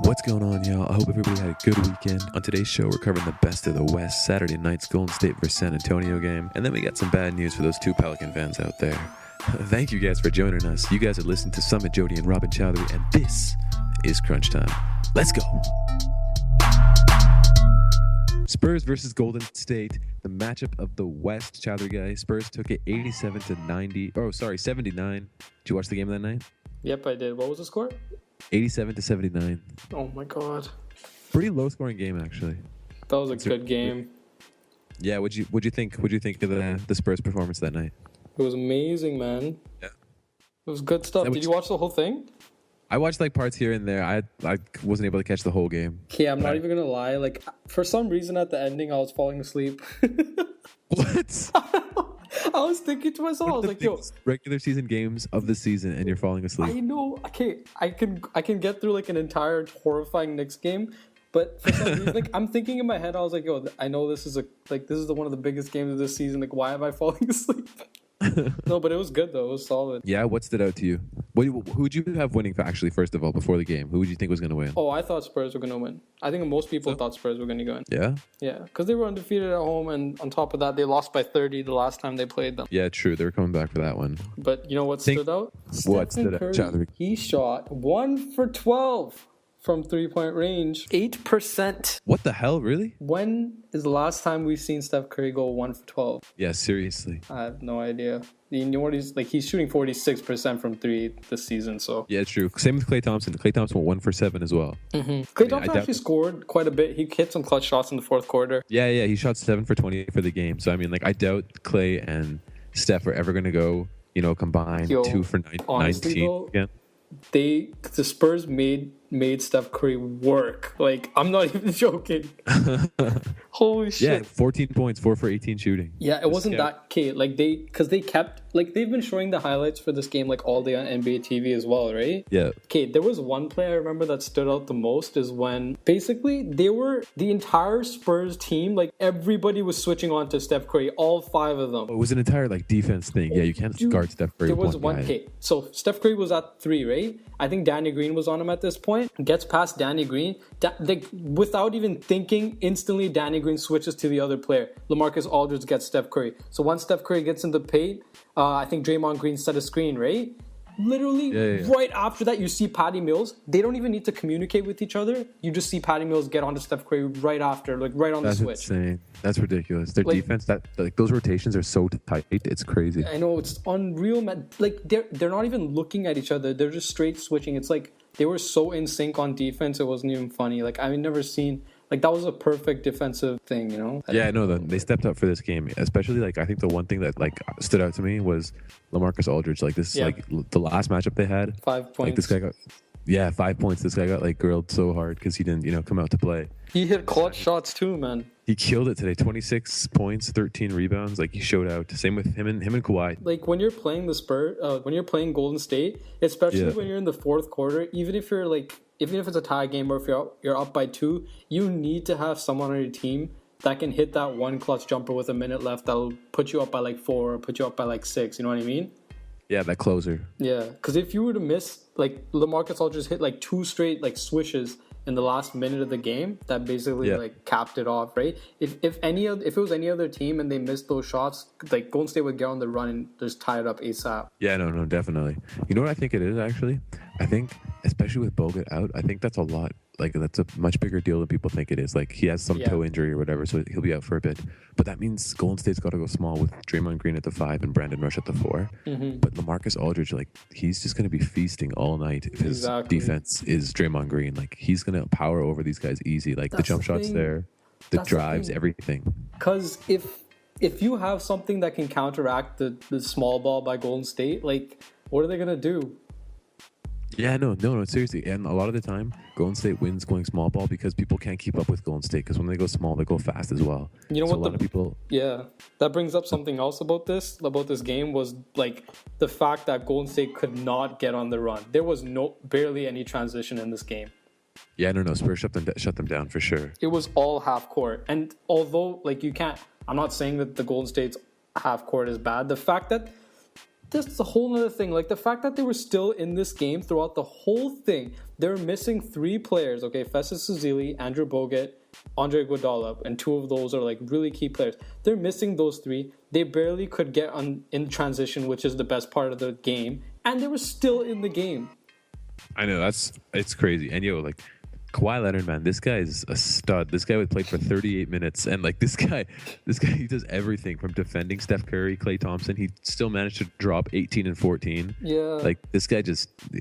What's going on, y'all? I hope everybody had a good weekend. On today's show, we're covering the best of the West, Saturday night's Golden State versus San Antonio game, and then we got some bad news for those two Pelican fans out there. Thank you guys for joining us. You guys are listening to Summit Jody and Robin Chowdhury, and this is Crunch Time. Let's go. Spurs versus Golden State, the matchup of the West. Chowdhury guy, Spurs took it 79. Did you watch the game that night? Yep, I did. What was the score? 87-79. Oh my god. Pretty low scoring game, actually. That was a good game. Yeah, what'd you think of the Spurs performance that night? It was amazing, man. Yeah. It was good stuff. Did you watch the whole thing? I watched like parts here and there. I wasn't able to catch the whole game. Okay, I'm not even gonna lie. Like, for some reason at the ending, I was falling asleep. What? I was thinking to myself, I was like, yo, regular season games of the season and you're falling asleep. I know. Okay, I can get through like an entire horrifying Knicks game, but for some reason, like, I'm thinking in my head, I was like, yo, I know this is one of the biggest games of this season. Like, why am I falling asleep? No, but it was good though. It was solid. Yeah, what stood out to you? Who would you have winning actually, first of all, before the game? Who would you think was going to win? Oh, I thought Spurs were going to win. I think most people thought Spurs were going to win. Yeah? Yeah, because they were undefeated at home, and on top of that, they lost by 30 the last time they played them. Yeah, true. They were coming back for that one. But you know what stood out? What stood out? Curry, he shot 1 for 12 from three-point range. 8%. What the hell, really? When is the last time we've seen Steph Curry go 1 for 12? Yeah, seriously. I have no idea. You know what he's shooting 46% from three this season, so. Yeah, true. Same with Klay Thompson. Klay Thompson went 1 for 7 as well. Mm-hmm. Klay Thompson actually scored quite a bit. He hit some clutch shots in the fourth quarter. Yeah, he shot 7 for 20 for the game. So, I mean, like, I doubt Klay and Steph are ever going to go, combine 2 for 19 again. The Spurs made Steph Curry work. Like, I'm not even joking. Holy shit. Yeah, 14 points, 4 for 18 shooting. Yeah, it wasn't that okay. Like, they've been showing the highlights for this game like all day on NBA TV as well, right? Yeah. Okay, there was one play I remember that stood out the most is when basically the entire Spurs team, like everybody was switching on to Steph Curry, all 5 of them. It was an entire like defense thing. Yeah, you can't guard Steph Curry. There was one. Okay, so Steph Curry was at 3, right? I think Danny Green was on him at this point. Gets past Danny Green. Without even thinking, instantly Danny Green switches to the other player. LaMarcus Aldridge gets Steph Curry. So once Steph Curry gets in the paint, I think Draymond Green set a screen, right? Literally, right after that, you see Patty Mills. They don't even need to communicate with each other. You just see Patty Mills get onto Steph Curry right after, like right on the switch. That's insane. That's ridiculous. Their defense, those rotations are so tight. It's crazy. I know, it's unreal, man. Like they're not even looking at each other. They're just straight switching. It's like they were so in sync on defense. It wasn't even funny. Like I've never seen. Like, that was a perfect defensive thing, Yeah, I know that they stepped up for this game, especially, like, I think the one thing that, like, stood out to me was LaMarcus Aldridge. Like, this is, like, the last matchup they had. 5 points. Like, this guy got, 5 points. This guy got, like, grilled so hard because he didn't, come out to play. He hit clutch shots, too, man. He killed it today. 26 points, 13 rebounds. Like, he showed out. Same with him and Kawhi. Like, when you're playing the Spurs, when you're playing Golden State, especially when you're in the fourth quarter, even if it's a tie game or if you're up by 2, you need to have someone on your team that can hit that one clutch jumper with a minute left that'll put you up by like 4 or put you up by like 6. You know what I mean? Yeah, that closer. Yeah, because if you were to miss, like, LaMarcus Aldridge hit like 2 straight like swishes in the last minute of the game, that basically like capped it off, right? If it was any other team and they missed those shots, like Golden State would get on the run and just tie it up ASAP. Yeah, no, definitely. You know what I think it is actually? I think, especially with Bogut out, I think that's a lot. Like, that's a much bigger deal than people think it is. Like, he has some toe injury or whatever, so he'll be out for a bit. But that means Golden State's got to go small with Draymond Green at the 5 and Brandon Rush at the 4. Mm-hmm. But LaMarcus Aldridge, like, he's just going to be feasting all night if his defense is Draymond Green. Like, he's going to power over these guys easy. Like, the jump shots there, the drives, everything. Because if you have something that can counteract the small ball by Golden State, like, what are they going to do? Yeah, no, seriously. And a lot of the time, Golden State wins going small ball because people can't keep up with Golden State because when they go small, they go fast as well. You know what? A lot of people... Yeah, that brings up something else about this game was like the fact that Golden State could not get on the run. There was barely any transition in this game. Yeah, no, Spurs shut them down for sure. It was all half court. And although, like, I'm not saying that the Golden State's half court is bad. The fact that That's a whole other thing. Like the fact that they were still in this game throughout the whole thing. They're missing 3 players. Okay, Festus Ezeli, Andrew Bogut, Andre Iguodala, and 2 of those are like really key players. They're missing those 3. They barely could get in transition, which is the best part of the game, and they were still in the game. I know, it's crazy. And like Kawhi Leonard, man, this guy is a stud. This guy would play for 38 minutes, and like this guy, he does everything from defending Steph Curry, Klay Thompson. He still managed to drop 18 and 14. Yeah, like this guy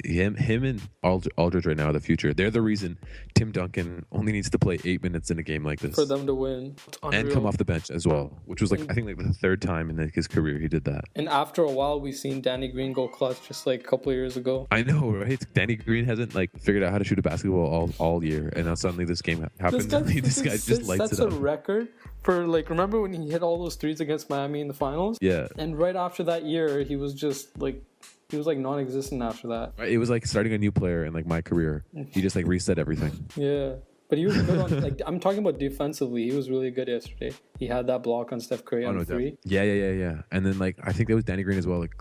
him and Aldridge right now are the future. They're the reason Tim Duncan only needs to play 8 minutes in a game like this for them to win and come off the bench as well, which was like I think like the 3rd time in his career he did that. And after a while, we've seen Danny Green go clutch just like a couple of years ago. I know, right? Danny Green hasn't like figured out how to shoot a basketball all year, and now suddenly this game happened. This guy just lights it up. That's a record for like. Remember when he hit all those threes against Miami in the finals? Yeah. And right after that year, he was just like. He was like non-existent after that. It was like starting a new player in like my career. He just like reset everything. Yeah. But he was good on, like, I'm talking about defensively. He was really good yesterday. He had that block on Steph Curry on 3. Yeah. And then, like, I think that was Danny Green as well. Like,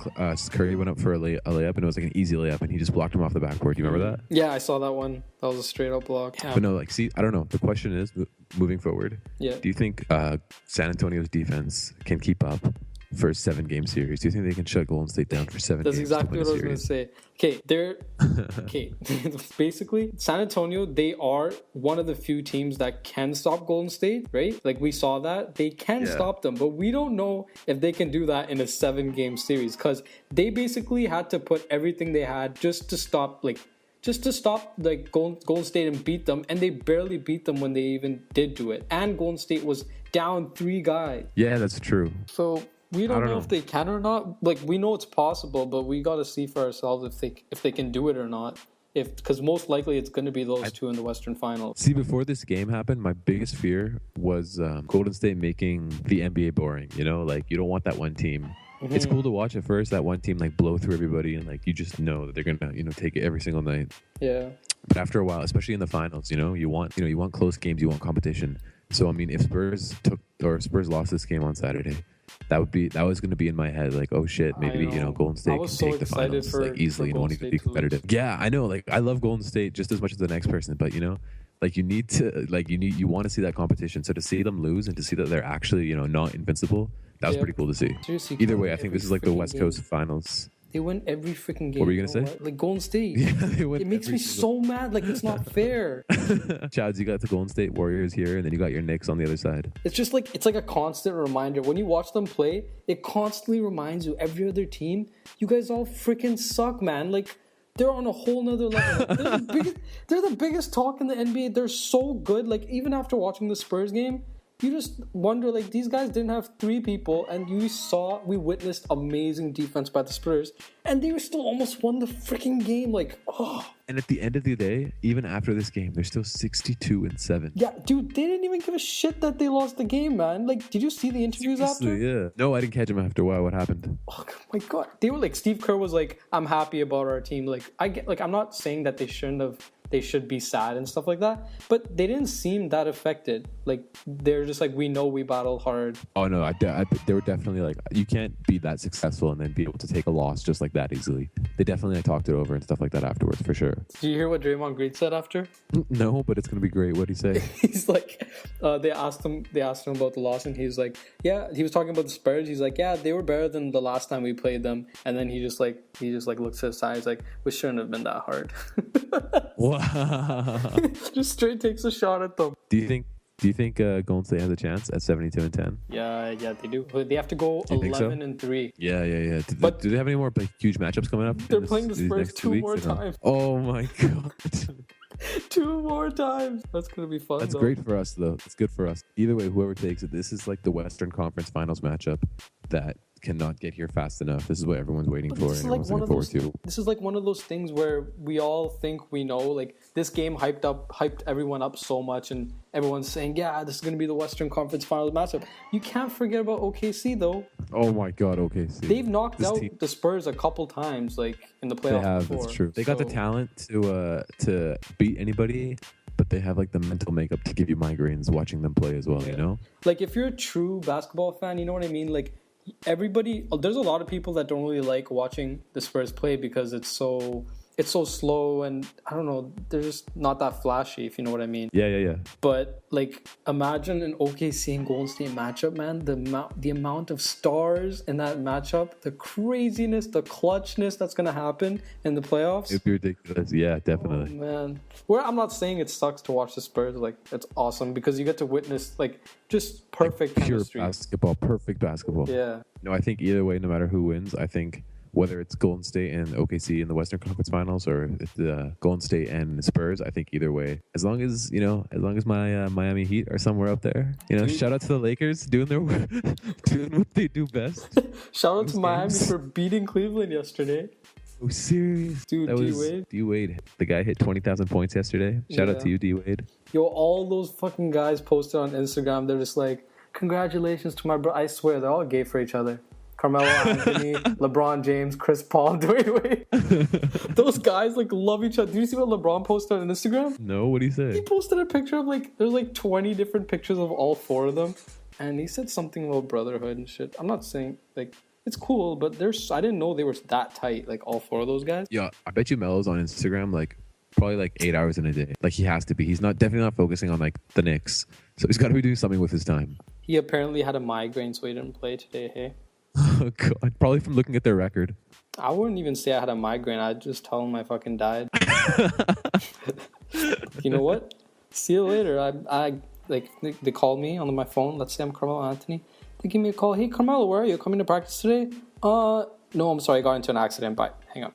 Curry went up for a layup, and it was like an easy layup, and he just blocked him off the backboard. Do you remember that? Yeah, I saw that one. That was a straight-up block. Yeah. But no, like, see, I don't know. The question is, moving forward, do you think San Antonio's defense can keep up for a 7-game series? Do you think they can shut Golden State down for 7 That's games? That's exactly what I was going to say. Okay, basically, San Antonio, they are one of the few teams that can stop Golden State, right? Like, we saw that. They can stop them, but we don't know if they can do that in a 7-game series because they basically had to put everything they had just to stop Golden State and beat them, and they barely beat them when they even did do it. And Golden State was down 3 guys. Yeah, that's true. So we don't know if they can or not. Like, we know it's possible, but we got to see for ourselves if they can do it or not. Because most likely it's going to be those 2 in the Western Finals. See, before this game happened, my biggest fear was Golden State making the NBA boring. You know, like you don't want that one team. Mm-hmm. It's cool to watch at first, that one team like blow through everybody, and like you just know that they're gonna take it every single night. Yeah. But after a while, especially in the finals, you want close games, you want competition. So I mean, if Spurs lost this game on Saturday, that was going to be in my head like, oh shit, maybe Golden State can take the finals like easily and won't even be competitive. Yeah, I know. Like I love Golden State just as much as the next person, but like you want to see that competition. So to see them lose and to see that they're actually not invincible, that was pretty cool to see. Seriously, either way, I think this is like the West Coast Finals. They win every freaking game. What were you gonna say? Like Golden State. Yeah, they win. It makes me so mad. Like it's not fair. Chads, you got the Golden State Warriors here, and then you got your Knicks on the other side. It's just like it's like a constant reminder when you watch them play. It constantly reminds you every other team. You guys all freaking suck, man. Like they're on a whole nother level. They're the biggest talk in the NBA. They're so good. Like even after watching the Spurs game, you just wonder, like, these guys didn't have 3 people, and we witnessed amazing defense by the Spurs, and they were still almost won the freaking game, like, oh. And at the end of the day, even after this game, they're still 62-7. Yeah, dude, they didn't even give a shit that they lost the game, man. Like, did you see the interviews after? Yeah. No, I didn't catch them after. Why? What happened? Oh my God. They were like, Steve Kerr was like, I'm happy about our team. Like, I'm not saying that they should be sad and stuff like that, but they didn't seem that affected. Like they're just like, we know we battled hard. Oh no, they were definitely like, you can't be that successful and then be able to take a loss just like that easily. They definitely talked it over and stuff like that afterwards for sure. Did you hear what Draymond Green said after? No, but it's gonna be great. What'd he say? He's like, they asked him about the loss, and he's like, yeah, he was talking about the Spurs. He's like, yeah, they were better than the last time we played them. And then he just looks to his side. He's like, we shouldn't have been that hard. Wow. Just straight takes a shot at them. Do you think Golden State has a chance at 72-10? Yeah, they do. They have to go 11-3. Yeah. But do they have any more huge matchups coming up? They're playing the Spurs 2 more times. Oh my God. 2 more times. That's gonna be fun. That's great for us, though. It's good for us. Either way, whoever takes it, this is like the Western Conference Finals matchup that cannot get here fast enough. This is what everyone's waiting for and everyone's looking forward to. This is like one of those things where we all think we know. Like this game hyped everyone up so much, and everyone's saying, "Yeah, this is gonna be the Western Conference Finals matchup." You can't forget about OKC though. Oh my God, OKC! They've knocked out the Spurs a couple times, like in the playoffs. They have. Before. That's true. They got the talent to beat anybody. But they have like the mental makeup to give you migraines watching them play as well, you know? Like if you're a true basketball fan, you know what I mean? Like there's a lot of people that don't really like watching the Spurs play because it's so slow, and I don't know, they're just not that flashy, if you know what I mean. Yeah. But like, imagine an OKC and Golden State matchup, man. The amount of stars in that matchup, the craziness, the clutchness that's gonna happen in the playoffs. It'd be ridiculous. Yeah, definitely. Oh, man, I'm not saying it sucks to watch the Spurs. Like, it's awesome because you get to witness like just perfect like pure chemistry. perfect basketball. Yeah. No, I think either way, no matter who wins, I think whether it's Golden State and OKC in the Western Conference Finals or the Golden State and Spurs, I think either way, as long as my Miami Heat are somewhere up there, shout out to the Lakers doing what they do best. Shout out to Miami for beating Cleveland yesterday. Oh, serious, dude. D-Wade. D-Wade, the guy hit 20,000 points yesterday. Shout out to you, D-Wade. Yo, all those fucking guys posted on Instagram. They're just like, congratulations to my bro. I swear, they're all gay for each other. Carmelo Anthony, LeBron James, Chris Paul, Dwayne Wade. Those guys like love each other. Did you see what LeBron posted on Instagram? No, what did he say? He posted a picture of there's 20 different pictures of all four of them. And he said something about brotherhood and shit. I'm not saying it's cool, but I didn't know they were that tight, all four of those guys. Yeah, I bet you Melo's on Instagram probably 8 hours in a day. He has to be. He's definitely not focusing on the Knicks. So he's got to be doing something with his time. He apparently had a migraine, so he didn't play today, hey? Oh, God. Probably from looking at their record. I wouldn't even say I had a migraine. I'd just tell him I fucking died. You know what? See you later. They called me on my phone. Let's say I'm Carmelo Anthony. They give me a call. Hey, Carmelo, where are you? Coming to practice today? No, I'm sorry. I got into an accident. Bye. Hang up.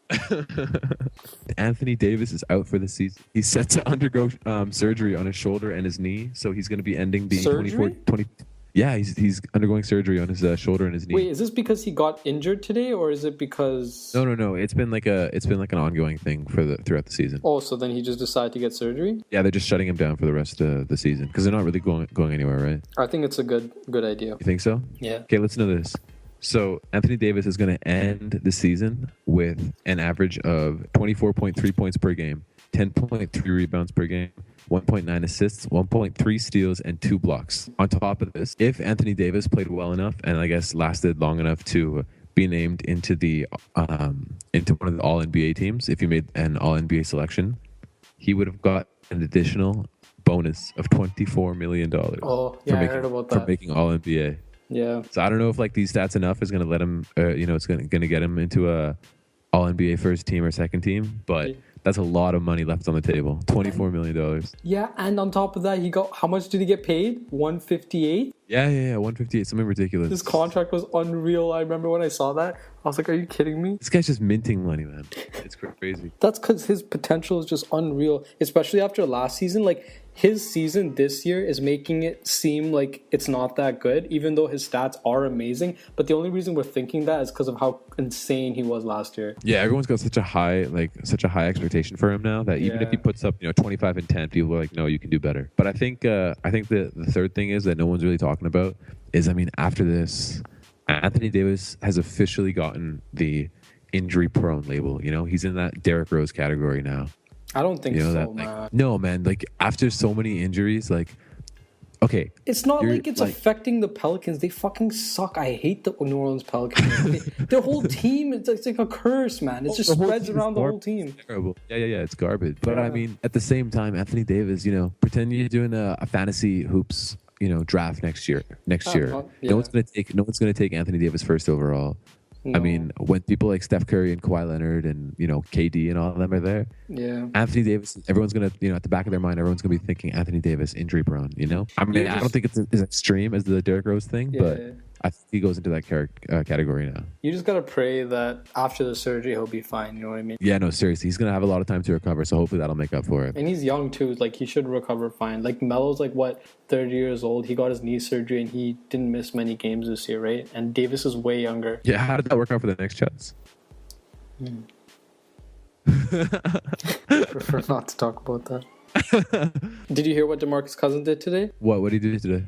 Anthony Davis is out for the season. He's set to undergo surgery on his shoulder and his knee. So he's going to be ending the 20. Yeah, he's undergoing surgery on his shoulder and his knee. Wait, is this because he got injured today, or is it because? No. It's been an ongoing thing throughout the season. Oh, so then he just decided to get surgery? Yeah, they're just shutting him down for the rest of the season because they're not really going anywhere, right? I think it's a good idea. You think so? Yeah. Okay, listen to this. So Anthony Davis is going to end the season with an average of 24.3 points per game, 10.3 rebounds per game, 1.9 assists, 1.3 steals, and 2 blocks. On top of this, if Anthony Davis played well enough and I guess lasted long enough to be named into into one of the All NBA teams, if he made an All NBA selection, he would have got an additional bonus of $24 million. Oh, yeah, I heard about that. For making All NBA. Yeah. So I don't know if these stats enough is going to let him, it's going to get him into a All NBA first team or second team, but. That's a lot of money left on the table. $24 million. Yeah, and on top of that, how much did he get paid? $158? Yeah, 158, something ridiculous. His contract was unreal. I remember when I saw that, I was like, are you kidding me? This guy's just minting money, man. It's crazy. That's because his potential is just unreal, especially after last season. His season this year is making it seem like it's not that good, even though his stats are amazing. But the only reason we're thinking that is because of how insane he was last year. Yeah, everyone's got such a high expectation for him now that even if he puts up 25 and 10, people are like, no, you can do better. But I think the third thing is that no one's really talking about is, after this, Anthony Davis has officially gotten the injury prone label. He's in that Derrick Rose category now. I don't think so, man. No, man. After so many injuries, okay. It's not like it's affecting the Pelicans. They fucking suck. I hate the New Orleans Pelicans. Their whole team, it's like a curse, man. It just spreads around the whole team. It's terrible. Yeah, it's garbage. But at the same time, Anthony Davis, pretend you're doing a fantasy hoops, draft next year. Yeah. No one's gonna take Anthony Davis first overall. No. When people like Steph Curry and Kawhi Leonard and, KD and all of them are there, Anthony Davis, everyone's going to, at the back of their mind, everyone's going to be thinking Anthony Davis injury prone, I don't think it's as extreme as the Derrick Rose thing, but I think he goes into that category now. You just got to pray that after the surgery, he'll be fine. You know what I mean? Yeah, no, seriously. He's going to have a lot of time to recover, so hopefully that'll make up for it. And he's young, too. He should recover fine. Melo's, 30 years old. He got his knee surgery, and he didn't miss many games this year, right? And Davis is way younger. Yeah, how did that work out for the Knicks, Chats? Prefer not to talk about that. Did you hear what DeMarcus Cousins did today? What did he do today?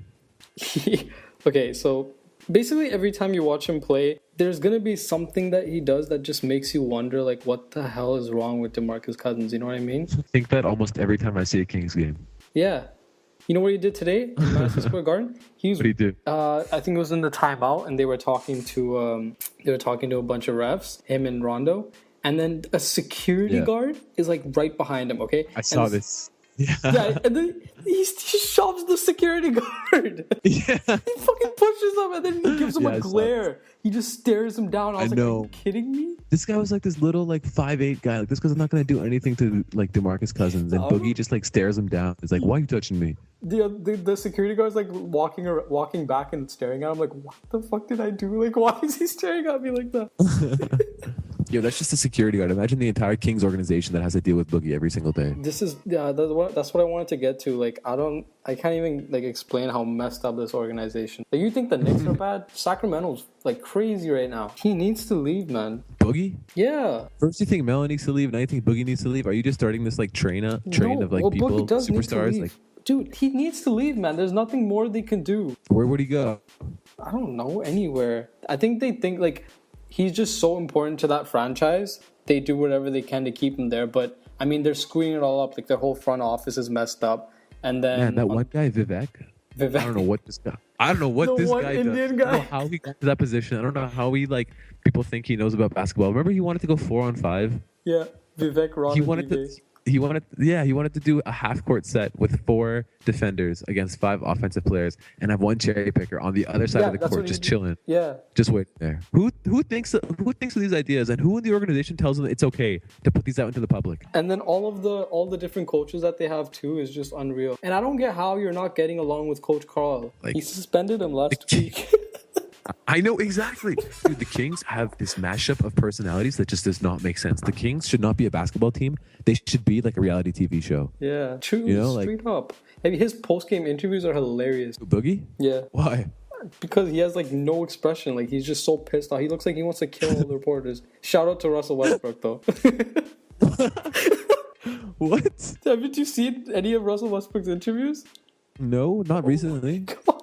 Okay, so basically every time you watch him play, there's going to be something that he does that just makes you wonder, what the hell is wrong with DeMarcus Cousins? You know what I mean? I think that almost every time I see a Kings game. Yeah. You know what he did today in Madison Square Garden? What did he do? I think it was in the timeout, and they were talking to a bunch of refs, him and Rondo, and then a security guard is like right behind him. Okay, I saw this. Yeah, and then he shoves the security guard. Yeah. He fucking pushes him, and then he gives him a glare. He just stares him down. I was like, are you kidding me? This guy was like this little like 5'8" guy. Like this guy's not gonna do anything to like DeMarcus Cousins, and Boogie just like stares him down. It's like, why are you touching me? The security guard's like walking back and staring at him. Like, what the fuck did I do? Like, why is he staring at me like that? Yo, that's just a security guard. Imagine the entire Kings organization that has to deal with Boogie every single day. That's what I wanted to get to. Like, I can't even like explain how messed up this organization. Like, you think the Knicks are bad? Sacramento's like crazy right now. He needs to leave, man. Boogie? Yeah. First you think Melo needs to leave, now you think Boogie needs to leave. Are you just starting this like train of like people, Boogie does superstars? Need to leave. Dude, he needs to leave, man. There's nothing more they can do. Where would he go? I don't know, anywhere. I think they think like he's just so important to that franchise. They do whatever they can to keep him there. But I mean, they're screwing it all up. Like their whole front office is messed up. And then man, that one guy, Vivek. I don't know what this guy. I don't know what this guy Indian does. Guy. I don't know how he got to that position. I don't know how he like people think he knows about basketball. Remember, he wanted to go 4-on-5. Yeah, Vivek Ron. He wanted to do a half court set with 4 defenders against 5 offensive players and have one cherry picker on the other side of the court just chilling. Yeah. Just waiting there. Who thinks of these ideas, and who in the organization tells them it's okay to put these out into the public? And then all the different coaches that they have too is just unreal. And I don't get how you're not getting along with Coach Carl. Like, he suspended him last week. I know exactly. Dude, the Kings have this mashup of personalities that just does not make sense. The Kings should not be a basketball team. They should be like a reality TV show. Yeah, true. You know, straight up. Maybe his post-game interviews are hilarious. Boogie? Yeah. Why? Because he has like no expression. Like he's just so pissed off. He looks like he wants to kill all the reporters. Shout out to Russell Westbrook though. What? Haven't you seen any of Russell Westbrook's interviews? No, not recently. God.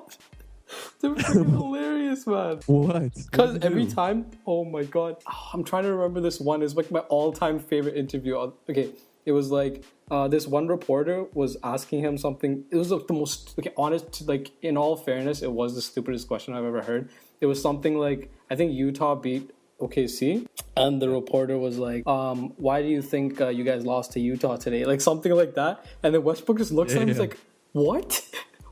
They're freaking hilarious, man. What? Because every time, oh my god, I'm trying to remember this one. It's like my all-time favorite interview. Okay, it was like this one reporter was asking him something. It was like the most honest. Like in all fairness, it was the stupidest question I've ever heard. It was something like, I think Utah beat OKC, and the reporter was like, "Why do you think you guys lost to Utah today?" Like something like that. And then Westbrook just looks at him. He's like, "What?"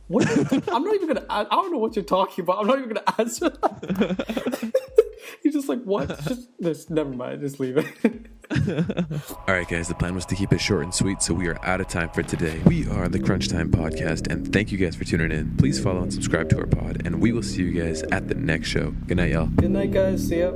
What? I'm not even gonna. I don't know what you're talking about. I'm not even gonna answer that. He's just like, what? Just never mind. Just leave it. All right, guys. The plan was to keep it short and sweet, so we are out of time for today. We are the Crunchtime Podcast, and thank you guys for tuning in. Please follow and subscribe to our pod, and we will see you guys at the next show. Good night, y'all. Good night, guys. See ya.